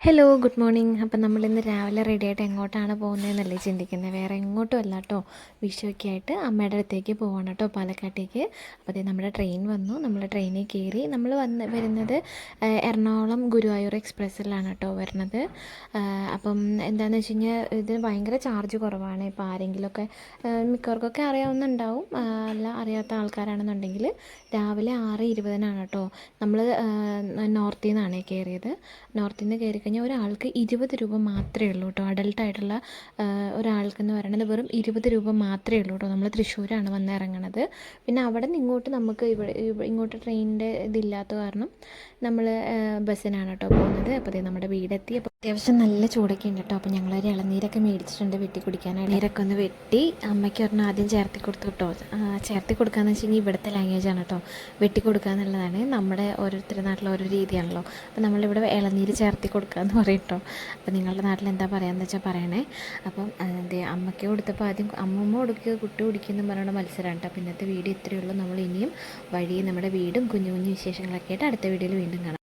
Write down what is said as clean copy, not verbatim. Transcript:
Hello good morning. അപ്പം നമ്മളിന്ന് രാവിലെ റെഡിയായിട്ട് എങ്ങോട്ടാണ് പോകുന്നതെന്നല്ലേ ചിന്തിക്കുന്നത്. വേറെ എങ്ങോട്ടും അല്ല കേട്ടോ, വിഷുവൊക്കെ ആയിട്ട് അമ്മയുടെ അടുത്തേക്ക് പോകണം കേട്ടോ, പാലക്കാട്ടേക്ക്. അപ്പോൾ അതേ നമ്മുടെ ട്രെയിൻ വന്നു, നമ്മൾ ട്രെയിനിൽ കയറി. നമ്മൾ വരുന്നത് എറണാകുളം ഗുരുവായൂർ എക്സ്പ്രസ്സിലാണ് കേട്ടോ വരുന്നത്. അപ്പം എന്താണെന്ന് വെച്ച് കഴിഞ്ഞാൽ ഇത് ഭയങ്കര ചാർജ് കുറവാണ്. ഇപ്പോൾ ആരെങ്കിലുമൊക്കെ മിക്കവർക്കൊക്കെ അറിയാവുന്നുണ്ടാവും, അല്ല അറിയാത്ത ആൾക്കാരാണെന്നുണ്ടെങ്കിൽ രാവിലെ 6:20 കേട്ടോ. നമ്മൾ നോർത്തിൽ നിന്നാണ് കയറിയത്. നോർത്തിൽ നിന്ന് കയറി കഴിഞ്ഞാൽ ഒരാൾക്ക് 20 രൂപ മാത്രമേ ഉള്ളൂ കേട്ടോ. അഡൾട്ടായിട്ടുള്ള ഒരാൾക്കെന്ന് പറയുന്നത് വെറും 20 രൂപ മാത്രമേ ഉള്ളൂ കേട്ടോ. നമ്മൾ തൃശ്ശൂരാണ് വന്ന് ഇറങ്ങണത്. പിന്നെ അവിടെ നിന്ന് ഇങ്ങോട്ട് നമുക്ക് ഇങ്ങോട്ട് ട്രെയിനിൻ്റെ ഇതില്ലാത്ത കാരണം നമ്മൾ ബസ്സിനാണ് കേട്ടോ പോകുന്നത്. അപ്പോൾ അതേ നമ്മുടെ വീടെത്തി. അപ്പോൾ അത്യാവശ്യം നല്ല ചൂടൊക്കെ ഉണ്ട് കേട്ടോ. അപ്പോൾ ഞങ്ങളൊരു ഇളനീരൊക്കെ മേടിച്ചിട്ടുണ്ട് വെട്ടി കുടിക്കാനായിട്ട്. നീരൊക്കെ ഒന്ന് വെട്ടി അമ്മയ്ക്ക് പറഞ്ഞാൽ ആദ്യം ചേർത്തി കൊടുത്തു കേട്ടോ. ചേർത്തി കൊടുക്കാന്ന് വെച്ച് കഴിഞ്ഞാൽ ഇവിടുത്തെ ലാംഗ്വേജാണ് കേട്ടോ. വെട്ടി കൊടുക്കുക എന്നുള്ളതാണ്. നമ്മുടെ ഓരോരുത്തരുടെ നാട്ടിൽ ഓരോ രീതിയാണല്ലോ. അപ്പോൾ നമ്മളിവിടെ ഇളനീര് ചേർത്തി കൊടുക്കുക എന്ന് പറയും കേട്ടോ. അപ്പോൾ നിങ്ങളുടെ നാട്ടിൽ എന്താ പറയുകയെന്ന് വെച്ചാൽ പറയണേ. അപ്പം അമ്മയ്ക്ക് കൊടുത്തപ്പോൾ ആദ്യം അമ്മമ്മ കൊടുക്കുക കുട്ടി കുടിക്കുമെന്ന് പറയുന്ന മത്സരമാണ് കേട്ടോ. അപ്പോൾ ഇന്നത്തെ വീഡിയോ ഇത്രയേ ഉള്ളൂ. നമ്മൾ ഇനിയും വഴി നമ്മുടെ വീടും കുഞ്ഞു കുഞ്ഞു വിശേഷങ്ങളൊക്കെ ആയിട്ട് അടുത്ത വീഡിയോയിൽ വീണ്ടും കാണാം.